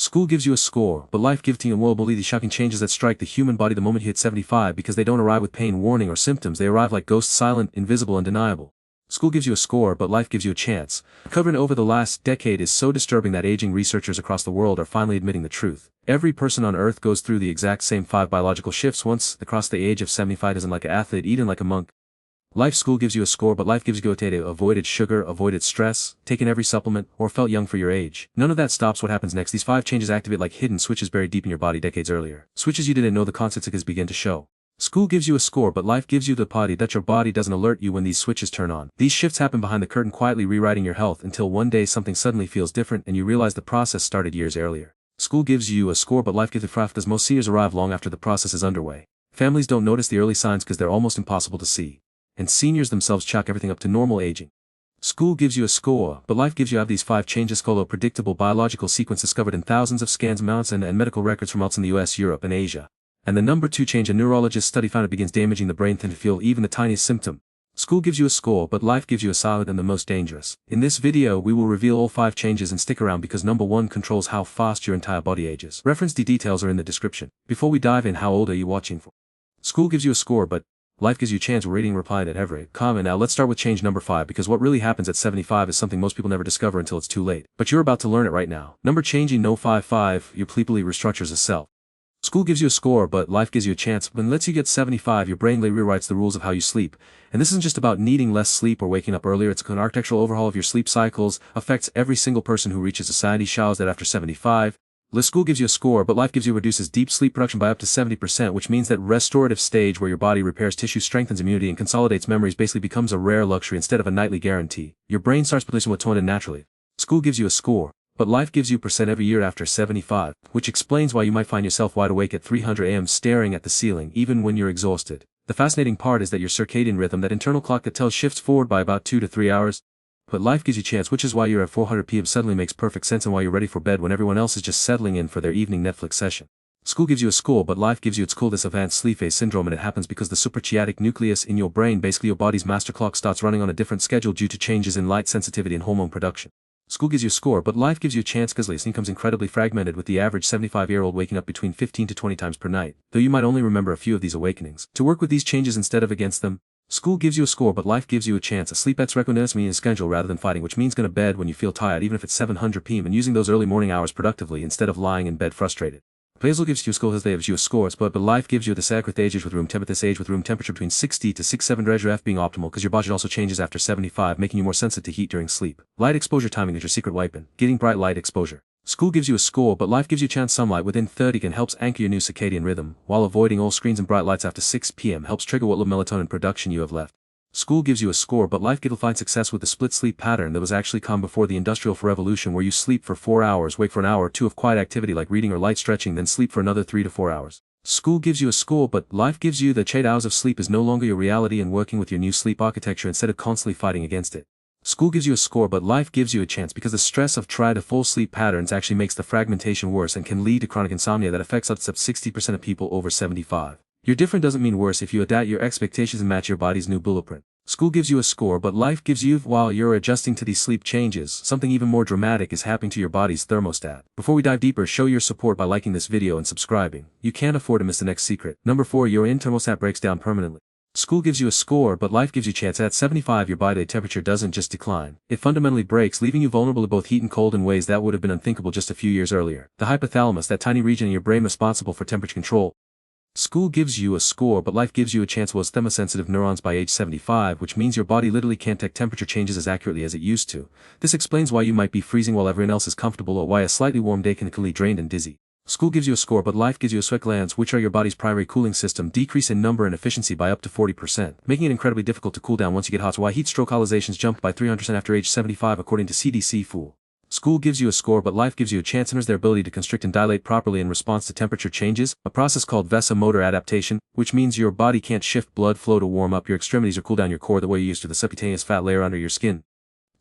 School gives you a score, but life gives you a will believe the shocking changes that strike the human body the moment you hit 75 because they don't arrive with pain, warning, or symptoms. They arrive like ghosts, silent, invisible, undeniable. School gives you a score, but life gives you a chance. Covering over the last decade is so disturbing that aging researchers across the world are finally admitting the truth. Every person on Earth goes through the exact same 5 biological shifts once across the age of 75. Isn't like an athlete, eating like a monk. Life school gives you a score, but life gives you a data. Avoided sugar, avoided stress, taken every supplement, or felt young for your age. None of that stops what happens next. These 5 changes activate like hidden switches buried deep in your body decades earlier. Switches you didn't know the consequences begin to show. School gives you a score, but life gives you the body that your body doesn't alert you when these switches turn on. These shifts happen behind the curtain, quietly rewriting your health until one day something suddenly feels different and you realize the process started years earlier. School gives you a score, but life gives you a craft, as most seniors arrive long after the process is underway. Families don't notice the early signs because they're almost impossible to see. And seniors themselves chalk everything up to normal aging. School gives you a score, but life gives you these 5 changes called a predictable biological sequence discovered in thousands of scans, amounts, and medical records from outside the US, Europe, and Asia. And the number 2 change, a neurologist study found it begins damaging the brain to feel even the tiniest symptom. School gives you a score, but life gives you a silent and the most dangerous. In this video we will reveal all 5 changes, and stick around because number 1 controls how fast your entire body ages. Reference details are in the description. Before we dive in, how old are you watching for? School gives you a score, but life gives you a chance. We're reading replied at every comment. Now let's start with change number 5, because what really happens at 75 is something most people never discover until it's too late. But you're about to learn it right now. Number changing no 5 your completely restructures a cell. School gives you a score, but life gives you a chance. When it lets you get 75, your brain rewrites the rules of how you sleep. And this isn't just about needing less sleep or waking up earlier. It's an architectural overhaul of your sleep cycles, affects every single person who reaches society shows that after 75. School gives you a score, but life gives you reduces deep sleep production by up to 70%, which means that restorative stage where your body repairs tissue, strengthens immunity, and consolidates memories basically becomes a rare luxury instead of a nightly guarantee. Your brain starts producing melatonin naturally. School gives you a score, but life gives you % every year after 75, which explains why you might find yourself wide awake at 300 AM staring at the ceiling even when you're exhausted. The fascinating part is that your circadian rhythm, that internal clock that tells, shifts forward by about 2 to 3 hours. But life gives you a chance, which is why you're at 400 PM suddenly makes perfect sense, and why you're ready for bed when everyone else is just settling in for their evening Netflix session. School gives you a score, but life gives you its called this advanced sleep phase syndrome, and it happens because the suprachiasmatic nucleus in your brain, basically your body's master clock, starts running on a different schedule due to changes in light sensitivity and hormone production. School gives you a score, but life gives you a chance because listening becomes incredibly fragmented, with the average 75-year-old waking up between 15 to 20 times per night, though you might only remember a few of these awakenings. To work with these changes instead of against them, school gives you a score, but life gives you a chance. A sleep at recognizing a schedule rather than fighting, which means going to bed when you feel tired, even if it's 700 PM, and using those early morning hours productively instead of lying in bed frustrated. Basal gives you a score, gives you a score, but life gives you the sacred age with room temperature. This age with room temperature between 60 to 67 F being optimal, because your body also changes after 75, making you more sensitive to heat during sleep. Light exposure timing is your secret weapon, getting bright light exposure. School gives you a score, but life gives you a chance. Sunlight within 30 can helps anchor your new circadian rhythm, while avoiding all screens and bright lights after 6 PM helps trigger what little melatonin production you have left. School gives you a score, but life gives find success with the split sleep pattern that was actually come before the Industrial Revolution, where you sleep for 4 hours, wake for an hour or 2 of quiet activity like reading or light stretching, then sleep for another 3 to 4 hours. School gives you a score, but life gives you the 8 hours of sleep is no longer your reality, and working with your new sleep architecture instead of constantly fighting against it. School gives you a score, but life gives you a chance, because the stress of try to full sleep patterns actually makes the fragmentation worse and can lead to chronic insomnia that affects up to 60% of people over 75. Your different doesn't mean worse if you adapt your expectations and match your body's new blueprint. School gives you a score, but life gives you, while you're adjusting to these sleep changes, something even more dramatic is happening to your body's thermostat. Before we dive deeper, show your support by liking this video and subscribing. You can't afford to miss the next secret. Number 4, your internal thermostat breaks down permanently. School gives you a score, but life gives you a chance. At 75, your body temperature doesn't just decline. It fundamentally breaks, leaving you vulnerable to both heat and cold in ways that would have been unthinkable just a few years earlier. The hypothalamus, that tiny region in your brain responsible for temperature control. School gives you a score, but life gives you a chance. Was thermosensitive neurons by age 75, which means your body literally can't detect temperature changes as accurately as it used to. This explains why you might be freezing while everyone else is comfortable, or why a slightly warm day can leave drained and dizzy. School gives you a score, but life gives you a sweat glands, which are your body's primary cooling system, decrease in number and efficiency by up to 40%, making it incredibly difficult to cool down once you get hot. So why heat stroke hospitalizations jumped by 300% after age 75 according to CDC. School gives you a score, but life gives you a chance. Their ability to constrict and dilate properly in response to temperature changes, a process called vasomotor adaptation, which means your body can't shift blood flow to warm up your extremities or cool down your core the way you used to. The subcutaneous fat layer under your skin.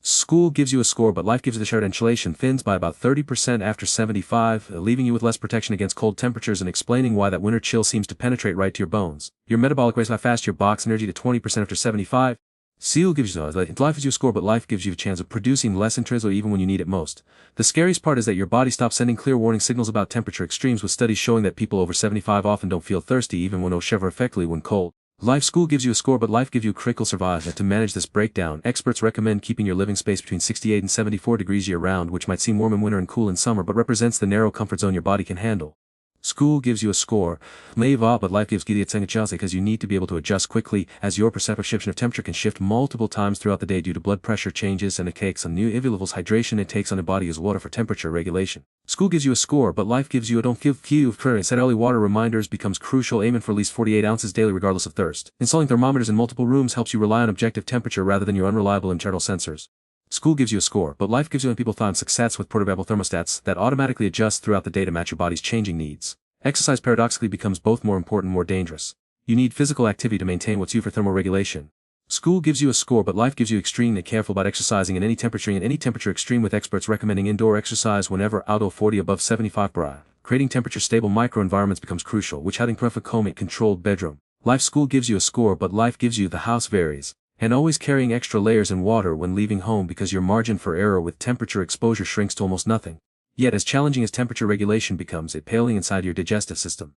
School gives you a score, but life gives you the shared insulation thins by about 30% after 75, leaving you with less protection against cold temperatures, and explaining why that winter chill seems to penetrate right to your bones. Your metabolic rate, how fast your box energy to 20% after 75. Seal gives you life gives you a score, but life gives you a chance of producing less intrinsic even when you need it most. The scariest part is that your body stops sending clear warning signals about temperature extremes, with studies showing that people over 75 often don't feel thirsty even when shiver effectively when cold. Life School gives you a score, but life gives you critical survival. To manage this breakdown, experts recommend keeping your living space between 68 and 74 degrees year-round, which might seem warm in winter and cool in summer but represents the narrow comfort zone your body can handle. School gives you a score, but life gives you a chance because you need to be able to adjust quickly, as your perception of temperature can shift multiple times throughout the day due to blood pressure changes and it takes on new IV levels. Hydration it takes on the body as water for temperature regulation. School gives you a score, but life gives you a don't give you set early water reminders becomes crucial, aiming for at least 48 ounces daily regardless of thirst. Installing thermometers in multiple rooms helps you rely on objective temperature rather than your unreliable internal sensors. School gives you a score, but life gives you when people find success with portable thermostats that automatically adjust throughout the day to match your body's changing needs. Exercise paradoxically becomes both more important and more dangerous. You need physical activity to maintain what's you for thermoregulation. School gives you a score, but life gives you extremely careful about exercising in any temperature extreme, with experts recommending indoor exercise whenever outdoor 40 above 75 bar. Creating temperature stable microenvironments becomes crucial, which having perfect home controlled bedroom. Life School gives you a score, but life gives you the house varies. And always carrying extra layers and water when leaving home because your margin for error with temperature exposure shrinks to almost nothing. Yet as challenging as temperature regulation becomes, it paling inside your digestive system.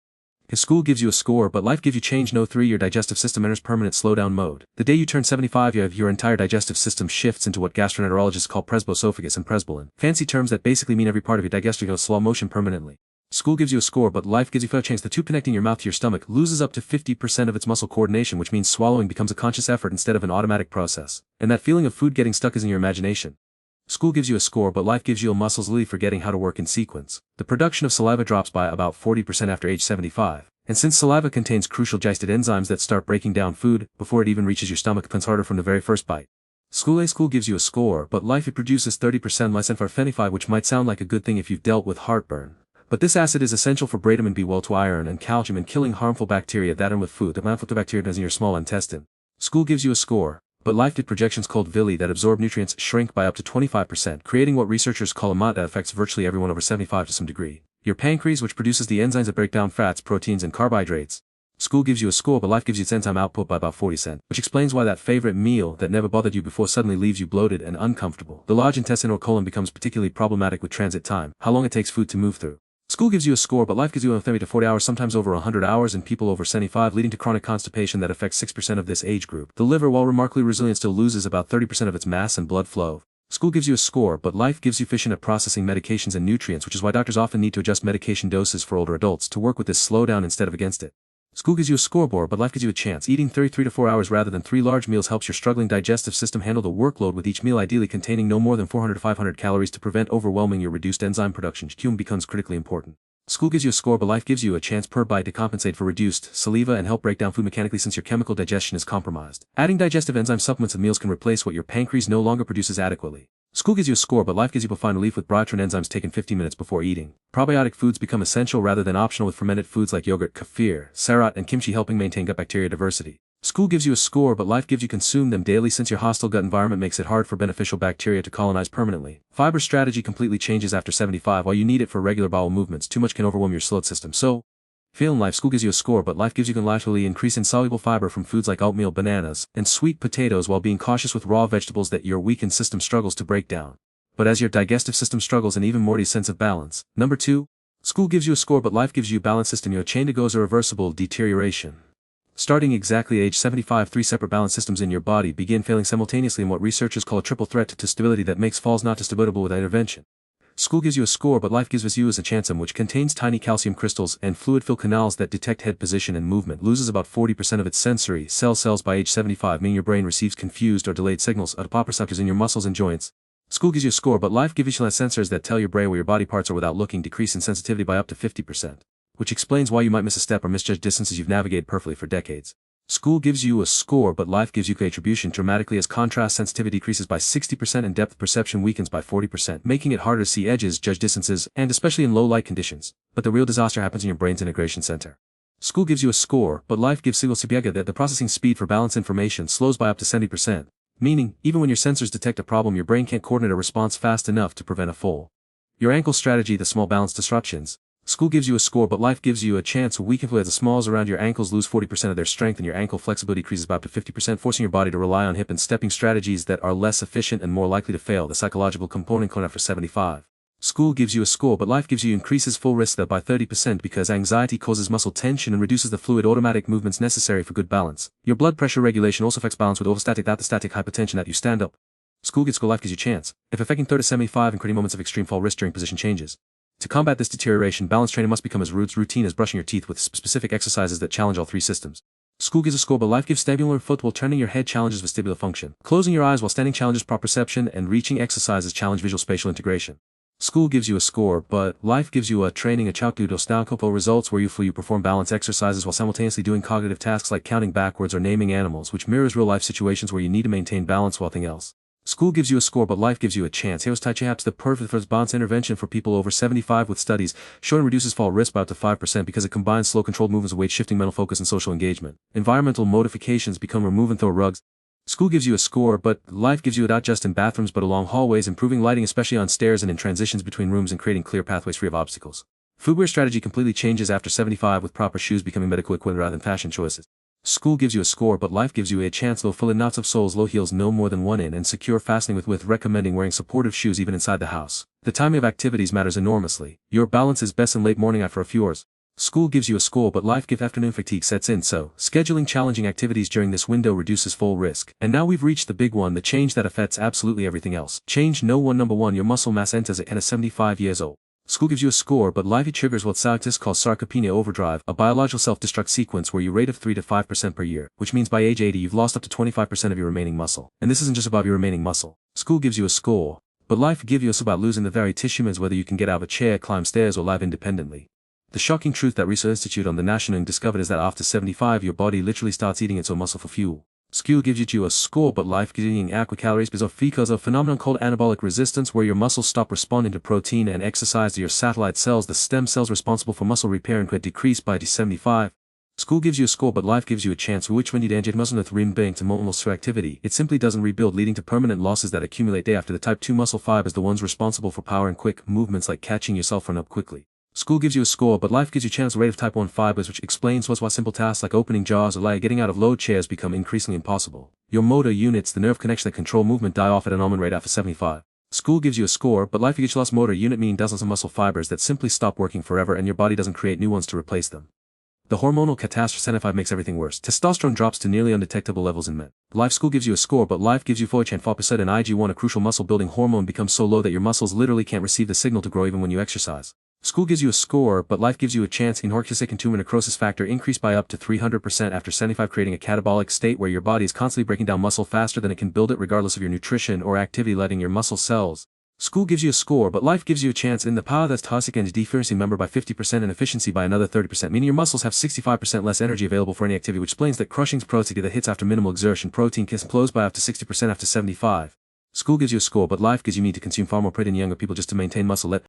His school gives you a score, but life gives you change. No 3 your digestive system enters permanent slowdown mode. The day you turn 75, your entire digestive system shifts into what gastroenterologists call presboesophagus and presbolin. Fancy terms that basically mean every part of your digestion goes slow motion permanently. School gives you a score, but life gives you a chance. The tube connecting your mouth to your stomach loses up to 50% of its muscle coordination, which means swallowing becomes a conscious effort instead of an automatic process. And that feeling of food getting stuck is in your imagination. School gives you a score, but life gives you a muscles literally forgetting how to work in sequence. The production of saliva drops by about 40% after age 75. And since saliva contains crucial digestive enzymes that start breaking down food before it even reaches your stomach, it becomes harder from the very first bite. School gives you a score, but life it produces 30% less N5, which might sound like a good thing if you've dealt with heartburn. But this acid is essential for vitamin B12, iron and calcium, and killing harmful bacteria that are with food. The harmful bacteria in your small intestine. School gives you a score, but life did projections called villi that absorb nutrients shrink by up to 25%, creating what researchers call a MOT that affects virtually everyone over 75 to some degree. Your pancreas, which produces the enzymes that break down fats, proteins and carbohydrates. School gives you a score, but life gives you its enzyme output by about 40%, which explains why that favorite meal that never bothered you before suddenly leaves you bloated and uncomfortable. The large intestine or colon becomes particularly problematic with transit time, how long it takes food to move through. School gives you a score, but life gives you 30 to 40 hours, sometimes over 100 hours in people over 75, leading to chronic constipation that affects 6% of this age group. The liver, while remarkably resilient, still loses about 30% of its mass and blood flow. School gives you a score, but life gives you efficient at processing medications and nutrients, which is why doctors often need to adjust medication doses for older adults to work with this slowdown instead of against it. School gives you a scoreboard, but life gives you a chance. Eating 33 to 4 hours rather than 3 large meals helps your struggling digestive system handle the workload, with each meal ideally containing no more than 400 to 500 calories to prevent overwhelming your reduced enzyme production. Hume becomes critically important. School gives you a score, but life gives you a chance per bite to compensate for reduced saliva and help break down food mechanically since your chemical digestion is compromised. Adding digestive enzyme supplements to meals can replace what your pancreas no longer produces adequately. School gives you a score, but life gives you find relief with biotin enzymes taken 15 minutes before eating. Probiotic foods become essential rather than optional, with fermented foods like yogurt, kefir, sarat and kimchi helping maintain gut bacteria diversity. School gives you a score, but life gives you consume them daily since your hostile gut environment makes it hard for beneficial bacteria to colonize permanently. Fiber strategy completely changes after 75 while you need it for regular bowel movements. Too much can overwhelm your slow system. So, failing life, school gives you a score, but life gives you can laterally increase insoluble fiber from foods like oatmeal, bananas, and sweet potatoes while being cautious with raw vegetables that your weakened system struggles to break down. But as your digestive system struggles and even more sense of balance. Number 2. School gives you a score, but life gives you a balanced system. Your chain to goes a reversible deterioration. Starting exactly age 75, 3 separate balance systems in your body begin failing simultaneously in what researchers call a triple threat to stability that makes falls not stability without intervention. School gives you a score, but life gives you as a chancum, which contains tiny calcium crystals and fluid-filled canals that detect head position and movement, loses about 40% of its sensory cells by age 75, meaning your brain receives confused or delayed signals at aporeceptors in your muscles and joints. School gives you a score, but life gives you sensors that tell your brain where your body parts are without looking, decrease in sensitivity by up to 50%. Which explains why you might miss a step or misjudge distances you've navigated perfectly for decades. School gives you a score, but life gives you attribution dramatically as contrast sensitivity decreases by 60% and depth perception weakens by 40%, making it harder to see edges, judge distances, and especially in low light conditions. But the real disaster happens in your brain's integration center. School gives you a score, but life gives you that the processing speed for balanced information slows by up to 70%, meaning, even when your sensors detect a problem, your brain can't coordinate a response fast enough to prevent a fall. Your ankle strategy, the small balance disruptions. School gives you a score, but life gives you a chance. Weak as the smalls around your ankles lose 40% of their strength and your ankle flexibility decreases by up to 50%, forcing your body to rely on hip and stepping strategies that are less efficient and more likely to fail. The psychological component after 75. School gives you a score, but life gives you increases full risk by 30% because anxiety causes muscle tension and reduces the fluid automatic movements necessary for good balance. Your blood pressure regulation also affects balance with orthostatic static hypertension that you stand up. School gives life gives you chance, if affecting 30 to 75 and creating moments of extreme fall risk during position changes. To combat this deterioration, balance training must become as routine as brushing your teeth with specific exercises that challenge all three systems. School gives a score, but life gives vestibular foot while turning your head challenges vestibular function. Closing your eyes while standing challenges proprioception and reaching exercises challenge visual spatial integration. School gives you a score, but life gives you a training a chalkudo results where you perform balance exercises while simultaneously doing cognitive tasks like counting backwards or naming animals, which mirrors real life situations where you need to maintain balance while nothing else. School gives you a score, but life gives you a chance. Here's Tai Chi Apps, the perfect response intervention for people over 75 with studies showing reduces fall risk by up to 5% because it combines slow controlled movements of weight shifting, mental focus, and social engagement. Environmental modifications become remove and throw rugs. School gives you a score, but life gives you it not just in bathrooms but along hallways, improving lighting especially on stairs and in transitions between rooms and creating clear pathways free of obstacles. Footwear strategy completely changes after 75 with proper shoes becoming medical equipment rather than fashion choices. School gives you a score, but life gives you a chance. Low full in knots of soles, low heels no more than 1 in, and secure fastening with recommending wearing supportive shoes even inside the house. The timing of activities matters enormously. Your balance is best in late morning after a few hours. School gives you a score, but life gives afternoon fatigue sets in, so scheduling challenging activities during this window reduces full risk. And now we've reached the big one, the change that affects absolutely everything else. Change no one. Number 1, your muscle mass enters at 75 years old. School gives you a score, but life triggers what scientists call sarcopenia overdrive, a biological self-destruct sequence where you rate of 3 to 5% per year, which means by age 80 you've lost up to 25% of your remaining muscle. And this isn't just about your remaining muscle. School gives you a score, but life gives you a score about losing the very tissue means whether you can get out of a chair, climb stairs, or live independently. The shocking truth that Research Institute on the National discovered is that after 75 your body literally starts eating its own muscle for fuel. School gives you a score, but life gives you aqua calories because of a phenomenon called anabolic resistance where your muscles stop responding to protein and exercise to your satellite cells, the stem cells responsible for muscle repair, and could decrease by 75. School gives you a score, but life gives you a chance which when you angel muscle with rim to muscle activity, it simply doesn't rebuild, leading to permanent losses that accumulate day after. The type 2 muscle fibers, the ones responsible for power and quick movements like catching yourself run up quickly. School gives you a score, but life gives you a chance rate of type 1 fibers, which explains why simple tasks like opening jars or getting out of low chairs become increasingly impossible. Your motor units, the nerve connections that control movement, die off at an almond rate after 75. School gives you a score, but life gives you lost motor unit, meaning dozens of muscle fibers that simply stop working forever and your body doesn't create new ones to replace them. The hormonal catastrophe 75 makes everything worse. Testosterone drops to nearly undetectable levels in men. Life school gives you a score, but life gives you 4% and IG1, a crucial muscle building hormone, becomes so low that your muscles literally can't receive the signal to grow even when you exercise. School gives you a score, but life gives you a chance. In Horcasic and tumor necrosis factor increased by up to 300% after 75, creating a catabolic state where your body is constantly breaking down muscle faster than it can build it regardless of your nutrition or activity, letting your muscle cells. School gives you a score, but life gives you a chance in the power that's toxic and deferencing member by 50% and efficiency by another 30%, meaning your muscles have 65% less energy available for any activity, which explains that crushing's protein that hits after minimal exertion. Protein kiss flows by up to 60% after 75. School gives you a score, but life gives you need to consume far more protein in younger people just to maintain muscle. Let